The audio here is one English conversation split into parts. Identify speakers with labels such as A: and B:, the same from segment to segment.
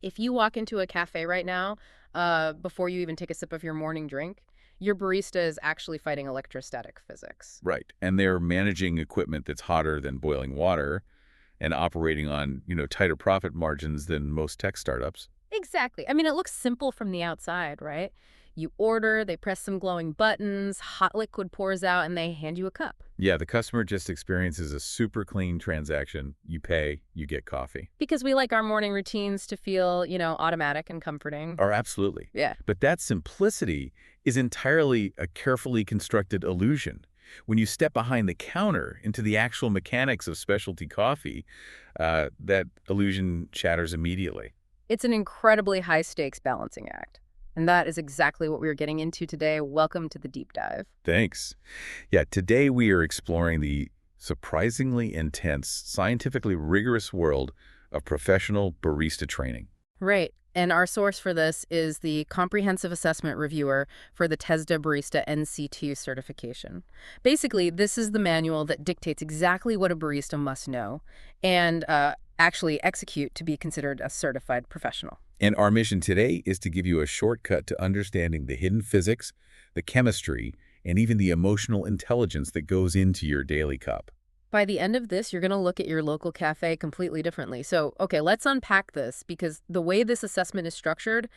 A: If you walk into a cafe right now, before you even take a sip of your morning drink, your barista is actually fighting electrostatic physics.
B: Right. And they're managing equipment that's hotter than boiling water and operating on, tighter profit margins than most tech startups.
A: Exactly. I mean, it looks simple from the outside, right? You order, they press some glowing buttons, hot liquid pours out, and they hand you a cup.
B: Yeah, the customer just experiences a super clean transaction. You pay, you get coffee.
A: Because we like our morning routines to feel, automatic and comforting.
B: Or absolutely.
A: Yeah.
B: But that simplicity is entirely a carefully constructed illusion. When you step behind the counter into the actual mechanics of specialty coffee, that illusion shatters immediately.
A: It's an incredibly high-stakes balancing act. And that is exactly what we're getting into today. Welcome to the deep dive.
B: Thanks. Yeah, today we are exploring the surprisingly intense, scientifically rigorous world of professional barista training.
A: Right. And our source for this is the Comprehensive Assessment Reviewer for the TESDA Barista NC II certification. Basically, this is the manual that dictates exactly what a barista must know and actually execute to be considered a certified professional.
B: And our mission today is to give you a shortcut to understanding the hidden physics, the chemistry, and even the emotional intelligence that goes into your daily cup.
A: By the end of this, you're going to look at your local cafe completely differently. So, okay, let's unpack this because the way this assessment is structured,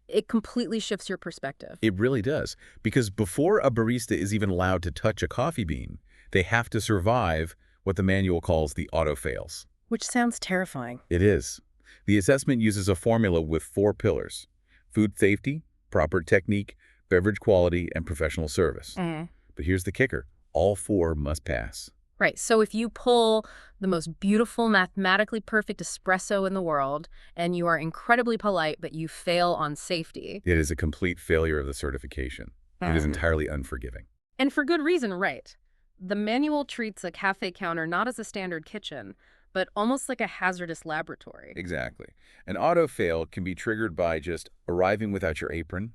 A: it completely shifts your perspective.
B: It really does, because before a barista is even allowed to touch a coffee bean, they have to survive what the manual calls the auto fails.
A: Which sounds terrifying.
B: It is. The assessment uses a formula with 4 pillars: food safety, proper technique, beverage quality, and professional service. But here's the kicker. All 4 must pass.
A: Right. So if you pull the most beautiful, mathematically perfect espresso in the world, and you are incredibly polite, but you fail on safety.
B: It is a complete failure of the certification. It is entirely unforgiving.
A: And for good reason, right? The manual treats a cafe counter not as a standard kitchen, but almost like a hazardous laboratory.
B: Exactly. An auto fail can be triggered by just arriving without your apron,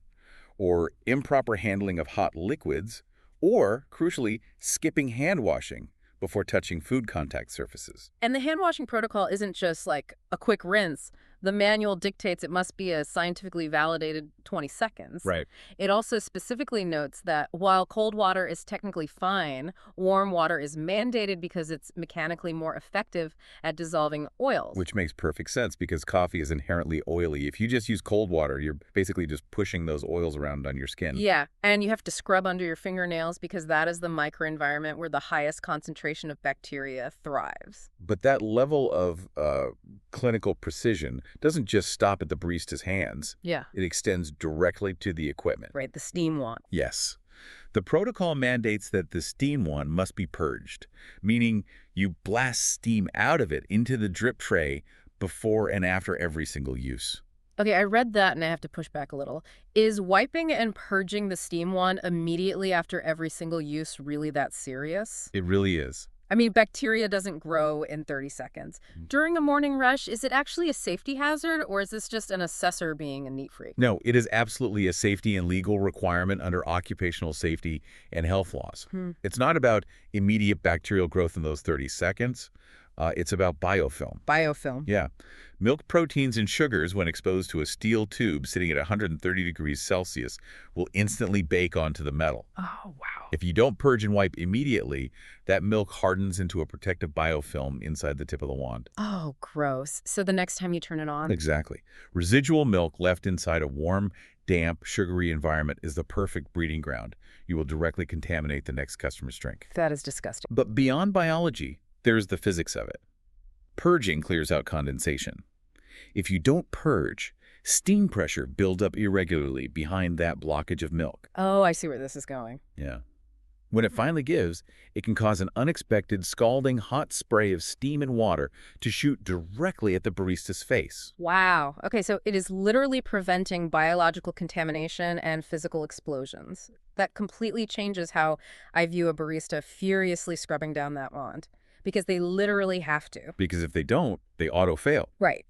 B: or improper handling of hot liquids, or, crucially, skipping hand washing before touching food contact surfaces.
A: And the hand washing protocol isn't just like a quick rinse. The manual dictates it must be a scientifically validated 20 seconds.
B: Right.
A: It also specifically notes that while cold water is technically fine, warm water is mandated because it's mechanically more effective at dissolving oils.
B: Which makes perfect sense because coffee is inherently oily. If you just use cold water, you're basically just pushing those oils around on your skin.
A: Yeah, and you have to scrub under your fingernails because that is the microenvironment where the highest concentration of bacteria thrives.
B: But that level of clinical precision doesn't just stop at the barista's hands.
A: Yeah.
B: It extends directly to the equipment.
A: Right, the steam wand.
B: Yes. The protocol mandates that the steam wand must be purged, meaning you blast steam out of it into the drip tray before and after every single use.
A: Okay, I read that and I have to push back a little. Is wiping and purging the steam wand immediately after every single use really that serious?
B: It really is.
A: I mean, bacteria doesn't grow in 30 seconds. During a morning rush, is it actually a safety hazard, or is this just an assessor being a neat freak?
B: No, it is absolutely a safety and legal requirement under occupational safety and health laws. It's not about immediate bacterial growth in those 30 seconds. It's about biofilm.
A: Biofilm.
B: Yeah. Milk proteins and sugars, when exposed to a steel tube sitting at 130 degrees Celsius, will instantly bake onto the metal.
A: Oh, wow.
B: If you don't purge and wipe immediately, that milk hardens into a protective biofilm inside the tip of the wand.
A: Oh, gross. So the next time you turn it on?
B: Exactly. Residual milk left inside a warm, damp, sugary environment is the perfect breeding ground. You will directly contaminate the next customer's drink.
A: That is disgusting.
B: But beyond biology, there's the physics of it. Purging clears out condensation. If you don't purge, steam pressure builds up irregularly behind that blockage of milk.
A: Oh, I see where this is going.
B: Yeah. When it finally gives, it can cause an unexpected scalding hot spray of steam and water to shoot directly at the barista's face.
A: Wow. Okay, so it is literally preventing biological contamination and physical explosions. That completely changes how I view a barista furiously scrubbing down that wand. Because they literally have to.
B: Because if they don't, they auto-fail.
A: Right.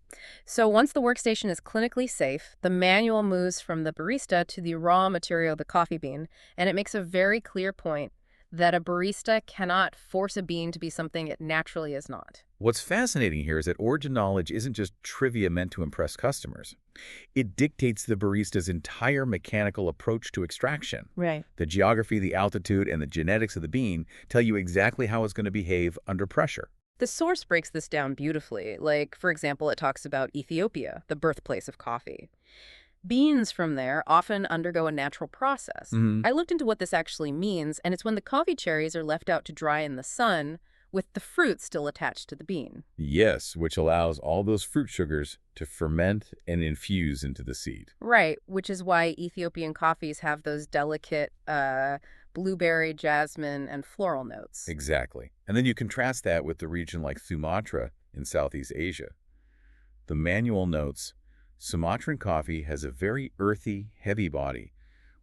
A: So once the workstation is clinically safe, the manual moves from the barista to the raw material, the coffee bean, and it makes a very clear point that a barista cannot force a bean to be something it naturally is not.
B: What's fascinating here is that origin knowledge isn't just trivia meant to impress customers. It dictates the barista's entire mechanical approach to extraction.
A: Right.
B: The geography, the altitude, and the genetics of the bean tell you exactly how it's going to behave under pressure.
A: The source breaks this down beautifully. Like, for example, it talks about Ethiopia, the birthplace of coffee. Beans from there often undergo a natural process.
B: hmm
A: I looked into what this actually means, and it's when the coffee cherries are left out to dry in the sun with the fruit still attached to the bean.
B: Yes, which allows all those fruit sugars to ferment and infuse into the seed.
A: Right, which is why Ethiopian coffees have those delicate blueberry, jasmine, and floral notes.
B: Exactly. And then you contrast that with the region like Sumatra in Southeast Asia. The manual notes, Sumatran coffee has a very earthy, heavy body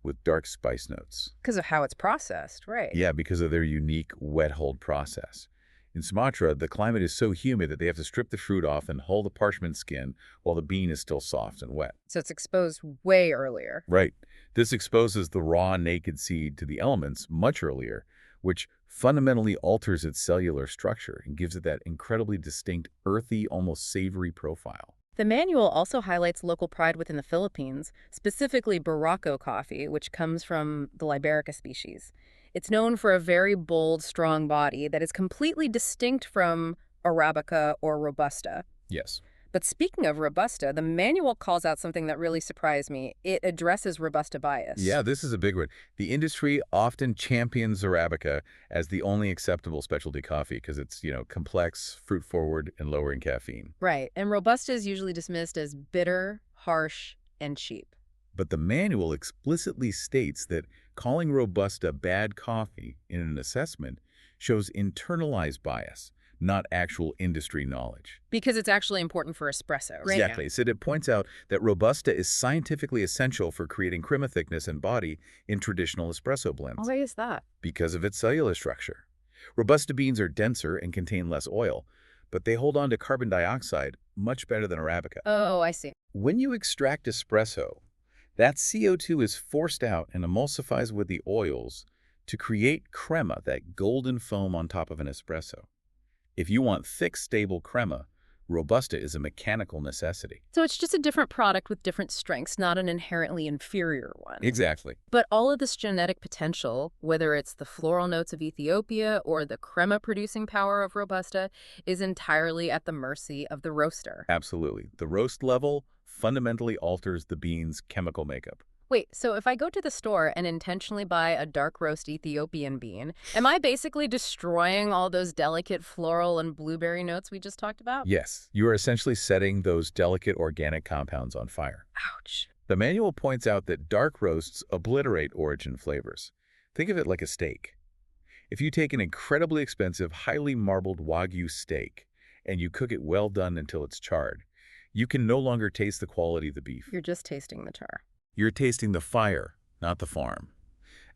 B: with dark spice notes.
A: Because of how it's processed, right.
B: Yeah, because of their unique wet hold process. In Sumatra, the climate is so humid that they have to strip the fruit off and hull the parchment skin while the bean is still soft and wet.
A: So it's exposed way earlier.
B: Right. This exposes the raw, naked seed to the elements much earlier, which fundamentally alters its cellular structure and gives it that incredibly distinct, earthy, almost savory profile.
A: The manual also highlights local pride within the Philippines, specifically Barako coffee, which comes from the Liberica species. It's known for a very bold, strong body that is completely distinct from Arabica or Robusta.
B: Yes.
A: But speaking of Robusta, the manual calls out something that really surprised me. It addresses Robusta bias.
B: Yeah, this is a big one. The industry often champions Arabica as the only acceptable specialty coffee because it's, complex, fruit-forward, and lower in caffeine.
A: Right, and Robusta is usually dismissed as bitter, harsh, and cheap.
B: But the manual explicitly states that calling Robusta bad coffee in an assessment shows internalized bias, not actual industry knowledge.
A: Because it's actually important for espresso, right?
B: Exactly. So it points out that Robusta is scientifically essential for creating crema thickness and body in traditional espresso blends
A: Why is that?
B: because of its cellular structure. Robusta beans are denser and contain less oil, but they hold on to carbon dioxide much better than Arabica.
A: Oh, I see.
B: When you extract espresso, that CO2 is forced out and emulsifies with the oils to create crema, that golden foam on top of an espresso. If you want thick, stable crema, Robusta is a mechanical necessity.
A: So it's just a different product with different strengths, not an inherently inferior one.
B: Exactly.
A: But all of this genetic potential, whether it's the floral notes of Ethiopia or the crema-producing power of Robusta, is entirely at the mercy of the roaster.
B: Absolutely. The roast level fundamentally alters the bean's chemical makeup.
A: Wait, so if I go to the store and intentionally buy a dark roast Ethiopian bean, am I basically destroying all those delicate floral and blueberry notes we just talked about?
B: Yes, you are essentially setting those delicate organic compounds on fire.
A: Ouch.
B: The manual points out that dark roasts obliterate origin flavors. Think of it like a steak. If you take an incredibly expensive, highly marbled Wagyu steak and you cook it well done until it's charred, you can no longer taste the quality of the beef.
A: You're just tasting the char.
B: You're tasting the fire, not the farm.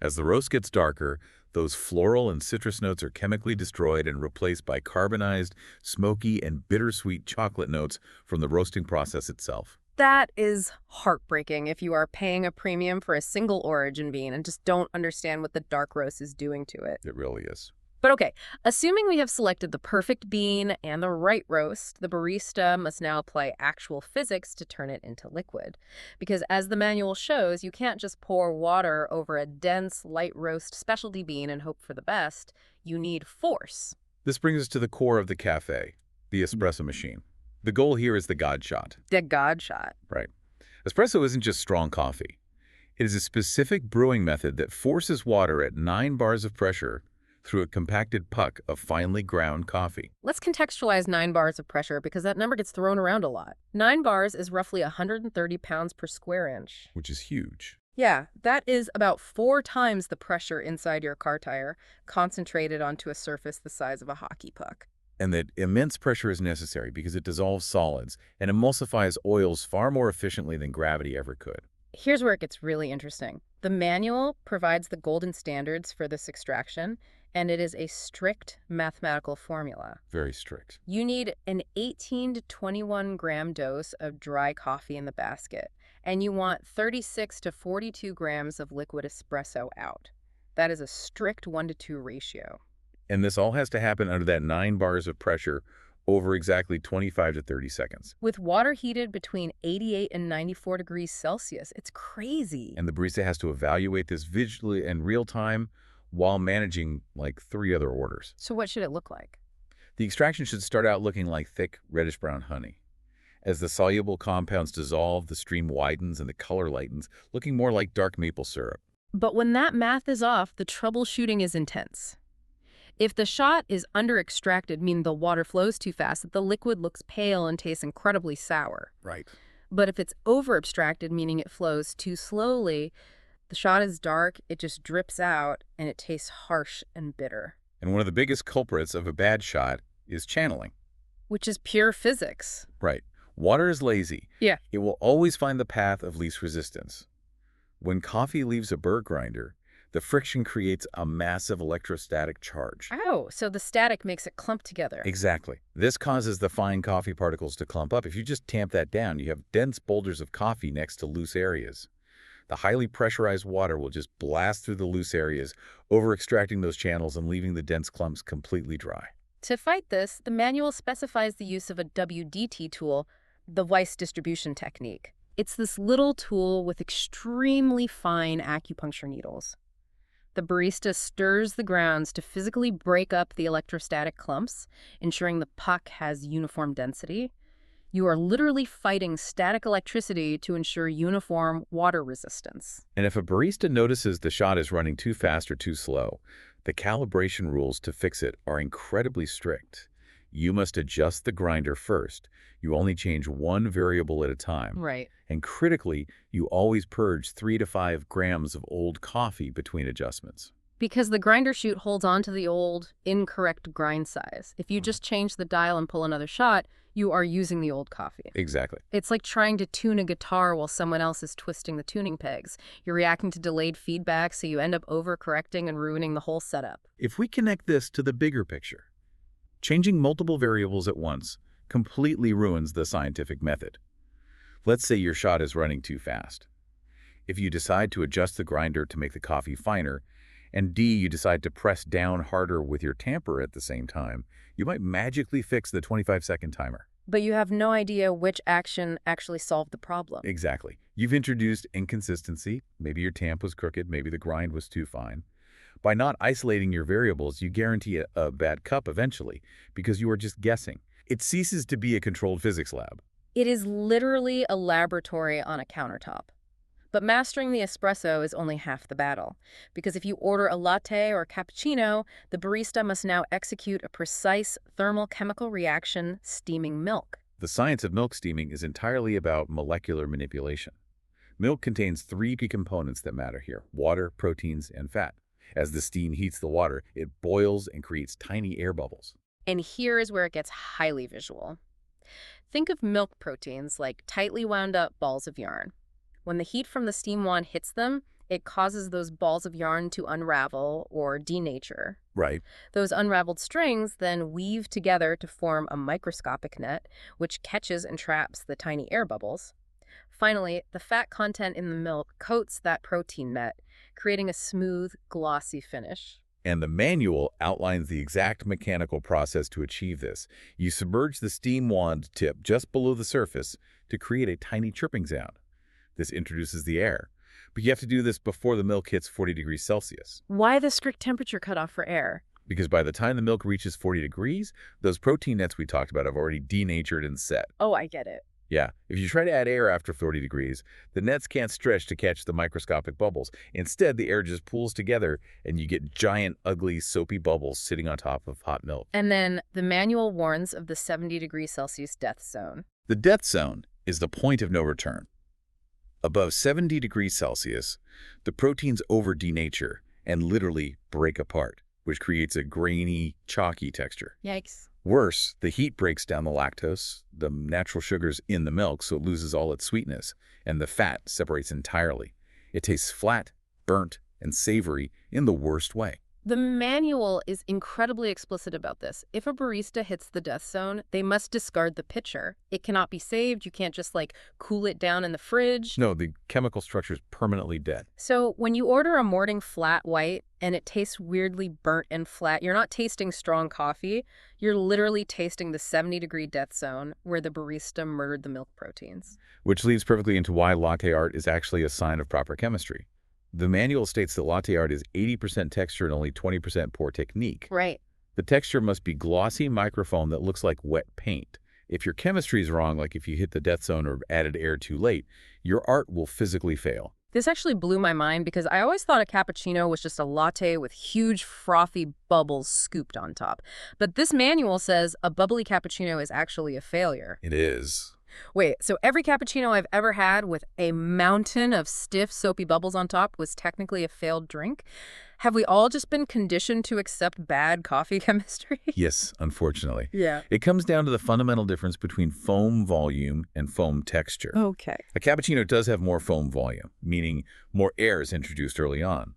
B: As the roast gets darker, those floral and citrus notes are chemically destroyed and replaced by carbonized, smoky, and bittersweet chocolate notes from the roasting process itself.
A: That is heartbreaking if you are paying a premium for a single origin bean and just don't understand what the dark roast is doing to it.
B: It really is.
A: But okay, assuming we have selected the perfect bean and the right roast, the barista must now apply actual physics to turn it into liquid. Because as the manual shows, you can't just pour water over a dense, light roast specialty bean and hope for the best. You need force.
B: This brings us to the core of the Café, the espresso machine. The goal here is the God shot.
A: The God shot.
B: Right. Espresso isn't just strong coffee. It is a specific brewing method that forces water at 9 bars of pressure through a compacted puck of finely ground coffee.
A: Let's contextualize 9 bars of pressure because that number gets thrown around a lot. 9 bars is roughly 130 pounds per square inch.
B: Which is huge.
A: Yeah, that is about 4 times the pressure inside your car tire, concentrated onto a surface the size of a hockey puck.
B: And that immense pressure is necessary because it dissolves solids and emulsifies oils far more efficiently than gravity ever could.
A: Here's where it gets really interesting. The manual provides the golden standards for this extraction, and it is a strict mathematical formula.
B: Very strict.
A: You need an 18 to 21 gram dose of dry coffee in the basket, and you want 36 to 42 grams of liquid espresso out. That is a strict 1:2 ratio.
B: And this all has to happen under that 9 bars of pressure over exactly 25 to 30 seconds.
A: With water heated between 88 and 94 degrees Celsius. It's crazy.
B: And the barista has to evaluate this visually in real time while managing like 3 other orders.
A: So what should it look like?
B: The extraction should start out looking like thick, reddish-brown honey. As the soluble compounds dissolve, the stream widens and the color lightens, looking more like dark maple syrup.
A: But when that math is off, the troubleshooting is intense. If the shot is under-extracted, meaning the water flows too fast, the liquid looks pale and tastes incredibly sour.
B: Right.
A: But if it's over-abstracted, meaning it flows too slowly, the shot is dark, it just drips out, and it tastes harsh and bitter.
B: And one of the biggest culprits of a bad shot is channeling.
A: Which is pure physics.
B: Right. Water is lazy.
A: Yeah.
B: It will always find the path of least resistance. When coffee leaves a burr grinder, the friction creates a massive electrostatic charge.
A: Oh, so the static makes it clump together.
B: Exactly. This causes the fine coffee particles to clump up. If you just tamp that down, you have dense boulders of coffee next to loose areas. The highly pressurized water will just blast through the loose areas, over-extracting those channels and leaving the dense clumps completely dry.
A: To fight this, the manual specifies the use of a WDT tool, the Weiss distribution technique. It's this little tool with extremely fine acupuncture needles. The barista stirs the grounds to physically break up the electrostatic clumps, ensuring the puck has uniform density. You are literally fighting static electricity to ensure uniform water resistance.
B: And if a barista notices the shot is running too fast or too slow, the calibration rules to fix it are incredibly strict. You must adjust the grinder first. You only change one variable at a time.
A: Right.
B: And critically, you always purge 3 to 5 grams of old coffee between adjustments.
A: Because the grinder chute holds on to the old, incorrect grind size. If you just change the dial and pull another shot, you are using the old coffee.
B: Exactly.
A: It's like trying to tune a guitar while someone else is twisting the tuning pegs. You're reacting to delayed feedback, so you end up overcorrecting and ruining the whole setup.
B: If we connect this to the bigger picture, changing multiple variables at once completely ruins the scientific method. Let's say your shot is running too fast. If you decide to adjust the grinder to make the coffee finer, and you decide to press down harder with your tamper at the same time, you might magically fix the 25-second timer.
A: But you have no idea which action actually solved the problem.
B: Exactly. You've introduced inconsistency. Maybe your tamp was crooked, maybe the grind was too fine. By not isolating your variables, you guarantee a bad cup eventually, because you are just guessing. It ceases to be a controlled physics lab.
A: It is literally a laboratory on a countertop. But mastering the espresso is only half the battle, because if you order a latte or cappuccino, the barista must now execute a precise thermal-chemical reaction steaming milk.
B: The science of milk steaming is entirely about molecular manipulation. Milk contains 3 key components that matter here: water, proteins, and fat. As the steam heats the water, it boils and creates tiny air bubbles.
A: And here is where it gets highly visual. Think of milk proteins like tightly wound up balls of yarn. When the heat from the steam wand hits them, it causes those balls of yarn to unravel or denature.
B: Right.
A: Those unraveled strings then weave together to form a microscopic net, which catches and traps the tiny air bubbles. Finally, the fat content in the milk coats that protein net, creating a smooth, glossy finish.
B: And the manual outlines the exact mechanical process to achieve this. You submerge the steam wand tip just below the surface to create a tiny chirping sound. This introduces the air. But you have to do this before the milk hits 40 degrees Celsius.
A: Why the strict temperature cutoff for air?
B: Because by the time the milk reaches 40 degrees, those protein nets we talked about have already denatured and set.
A: Oh, I get it.
B: Yeah, if you try to add air after 40 degrees, the nets can't stretch to catch the microscopic bubbles. Instead, the air just pools together and you get giant, ugly, soapy bubbles sitting on top of hot milk.
A: And then the manual warns of the 70 degrees Celsius death zone.
B: The death zone is the point of no return. Above 70 degrees Celsius, the proteins over-denature and literally break apart, which creates a grainy, chalky texture.
A: Yikes.
B: Worse, the heat breaks down the lactose, the natural sugars in the milk, so it loses all its sweetness, and the fat separates entirely. It tastes flat, burnt, and savory in the worst way.
A: The manual is incredibly explicit about this. If a barista hits the death zone, they must discard the pitcher. It cannot be saved. You can't just like cool it down in the fridge.
B: No, the chemical structure is permanently dead.
A: So when you order a morning flat white and it tastes weirdly burnt and flat, you're not tasting strong coffee. You're literally tasting the 70-degree death zone where the barista murdered the milk proteins.
B: Which leads perfectly into why latte art is actually a sign of proper chemistry. The manual states that latte art is 80% texture and only 20% pour technique.
A: Right.
B: The texture must be glossy microfoam that looks like wet paint. If your chemistry is wrong, like if you hit the death zone or added air too late, your art will physically fail.
A: This actually blew my mind because I always thought a cappuccino was just a latte with huge frothy bubbles scooped on top. But this manual says a bubbly cappuccino is actually a failure.
B: It is.
A: Wait, so every cappuccino I've ever had with a mountain of stiff, soapy bubbles on top was technically a failed drink? Have we all just been conditioned to accept bad coffee chemistry?
B: Yes, unfortunately.
A: Yeah.
B: It comes down to the fundamental difference between foam volume and foam texture.
A: Okay.
B: A cappuccino does have more foam volume, meaning more air is introduced early on.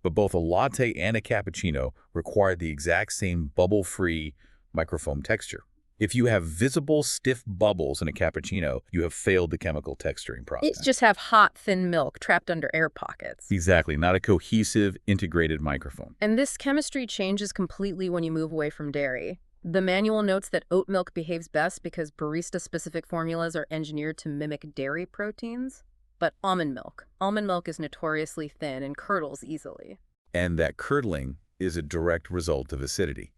B: But both a latte and a cappuccino require the exact same bubble-free microfoam texture. If you have visible, stiff bubbles in a cappuccino, you have failed the chemical texturing process.
A: It's just have hot, thin milk trapped under air pockets.
B: Exactly, not a cohesive, integrated microfoam.
A: And this chemistry changes completely when you move away from dairy. The manual notes that oat milk behaves best because barista-specific formulas are engineered to mimic dairy proteins. But almond milk is notoriously thin and curdles easily.
B: And that curdling is a direct result of acidity.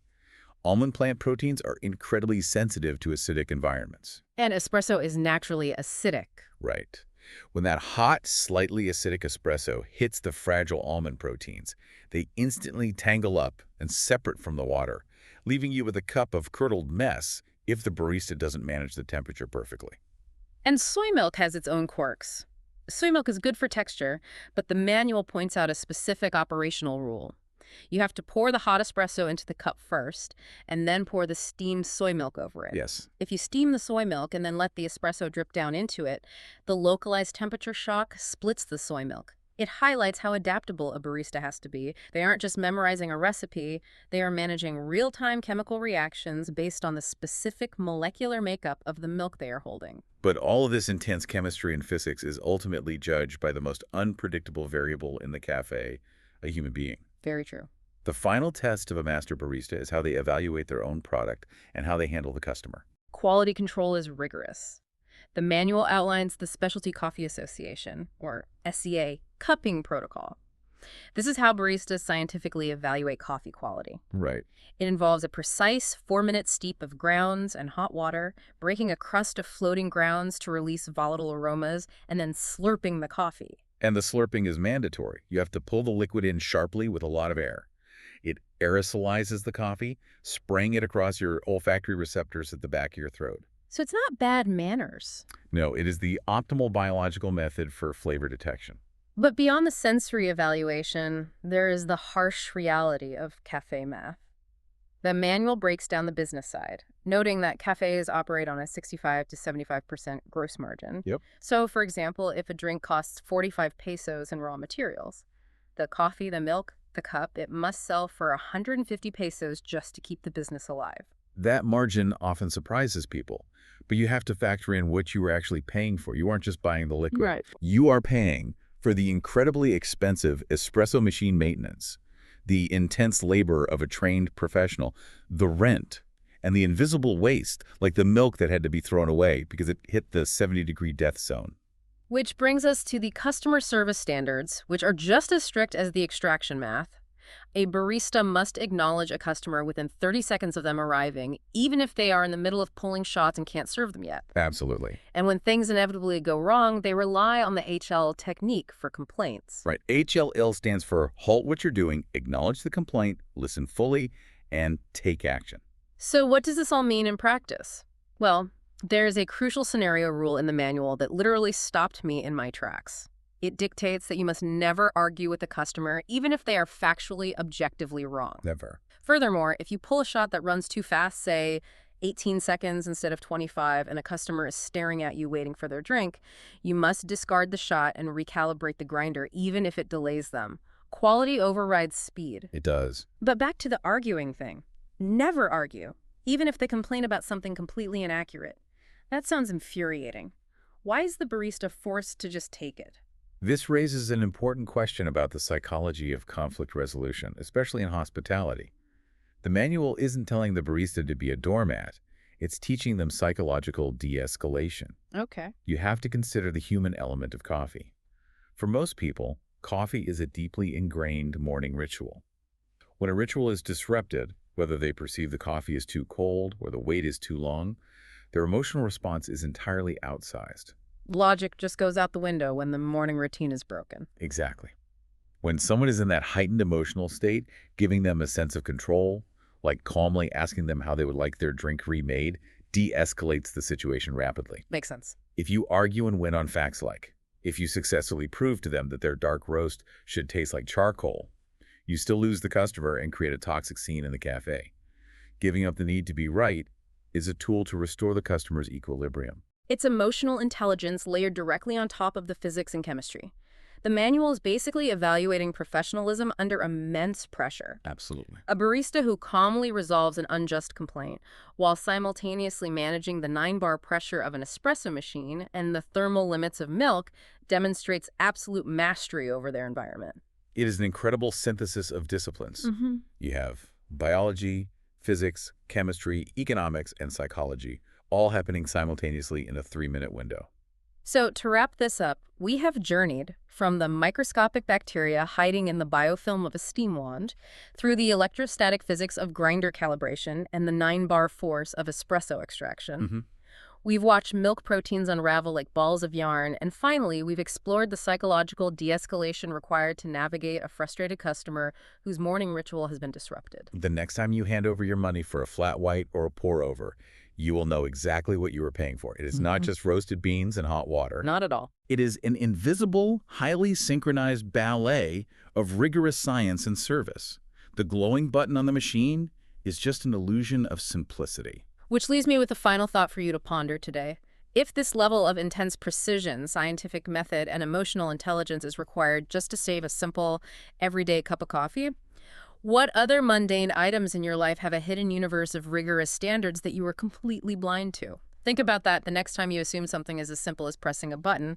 B: Almond plant proteins are incredibly sensitive to acidic environments.
A: And espresso is naturally acidic.
B: Right. When that hot, slightly acidic espresso hits the fragile almond proteins, they instantly tangle up and separate from the water, leaving you with a cup of curdled mess if the barista doesn't manage the temperature perfectly.
A: And soy milk has its own quirks. Soy milk is good for texture, but the manual points out a specific operational rule. You have to pour the hot espresso into the cup first, and then pour the steamed soy milk over it.
B: Yes.
A: If you steam the soy milk and then let the espresso drip down into it, the localized temperature shock splits the soy milk. It highlights how adaptable a barista has to be. They aren't just memorizing a recipe, they are managing real-time chemical reactions based on the specific molecular makeup of the milk they are holding.
B: But all of this intense chemistry and physics is ultimately judged by the most unpredictable variable in the cafe, a human being.
A: Very true.
B: The final test of a master barista is how they evaluate their own product and how they handle the customer.
A: Quality control is rigorous. The manual outlines the Specialty Coffee Association, or SCA, cupping protocol. This is how baristas scientifically evaluate coffee quality.
B: Right.
A: It involves a precise 4-minute steep of grounds and hot water, breaking a crust of floating grounds to release volatile aromas, and then slurping the coffee.
B: And the slurping is mandatory. You have to pull the liquid in sharply with a lot of air. It aerosolizes the coffee, spraying it across your olfactory receptors at the back of your throat.
A: So it's not bad manners.
B: No, it is the optimal biological method for flavor detection.
A: But beyond the sensory evaluation, there is the harsh reality of cafe math. The manual breaks down the business side, noting that cafes operate on a 65 to 75% gross margin.
B: Yep.
A: So, for example, if a drink costs 45 pesos in raw materials, the coffee, the milk, the cup, it must sell for 150 pesos just to keep the business alive.
B: That margin often surprises people, but you have to factor in what you are actually paying for. You aren't just buying the liquid.
A: Right.
B: You are paying for the incredibly expensive espresso machine maintenance, the intense labor of a trained professional, the rent, and the invisible waste, like the milk that had to be thrown away because it hit the 70-degree death zone.
A: Which brings us to the customer service standards, which are just as strict as the extraction math. A barista must acknowledge a customer within 30 seconds of them arriving, even if they are in the middle of pulling shots and can't serve them yet.
B: Absolutely.
A: And when things inevitably go wrong, they rely on the HL technique for complaints.
B: Right. HLL stands for halt what you're doing, acknowledge the complaint, listen fully, and take action.
A: So what does this all mean in practice? Well, there is a crucial scenario rule in the manual that literally stopped me in my tracks. It dictates that you must never argue with a customer, even if they are factually, objectively wrong.
B: Never.
A: Furthermore, if you pull a shot that runs too fast, say 18 seconds instead of 25, and a customer is staring at you waiting for their drink, you must discard the shot and recalibrate the grinder, even if it delays them. Quality overrides speed.
B: It does.
A: But back to the arguing thing. Never argue, even if they complain about something completely inaccurate. That sounds infuriating. Why is the barista forced to just take it?
B: This raises an important question about the psychology of conflict resolution, especially in hospitality. The manual isn't telling the barista to be a doormat. It's teaching them psychological de-escalation.
A: Okay.
B: You have to consider the human element of coffee. For most people, coffee is a deeply ingrained morning ritual. When a ritual is disrupted, whether they perceive the coffee is too cold or the wait is too long, their emotional response is entirely outsized.
A: Logic just goes out the window when the morning routine is broken.
B: Exactly. When someone is in that heightened emotional state, giving them a sense of control, like calmly asking them how they would like their drink remade, de-escalates the situation rapidly.
A: Makes sense.
B: If you argue and win on facts like, if you successfully prove to them that their dark roast should taste like charcoal, you still lose the customer and create a toxic scene in the cafe. Giving up the need to be right is a tool to restore the customer's equilibrium.
A: It's emotional intelligence layered directly on top of the physics and chemistry. The manual is basically evaluating professionalism under immense pressure.
B: Absolutely.
A: A barista who calmly resolves an unjust complaint while simultaneously managing the 9-bar pressure of an espresso machine and the thermal limits of milk demonstrates absolute mastery over their environment.
B: It is an incredible synthesis of disciplines. You have biology, physics, chemistry, economics, and psychology, all happening simultaneously in a 3-minute window.
A: So to wrap this up, we have journeyed from the microscopic bacteria hiding in the biofilm of a steam wand through the electrostatic physics of grinder calibration and the 9-bar force of espresso extraction. We've watched milk proteins unravel like balls of yarn, and finally, we've explored the psychological de-escalation required to navigate a frustrated customer whose morning ritual has been disrupted.
B: The next time you hand over your money for a flat white or a pour-over, you will know exactly what you were paying for. It is not just roasted beans and hot water.
A: Not at all.
B: It is an invisible, highly synchronized ballet of rigorous science and service. The glowing button on the machine is just an illusion of simplicity.
A: Which leaves me with a final thought for you to ponder today. If this level of intense precision, scientific method, and emotional intelligence is required just to save a simple, everyday cup of coffee, what other mundane items in your life have a hidden universe of rigorous standards that you were completely blind to? Think about that the next time you assume something is as simple as pressing a button.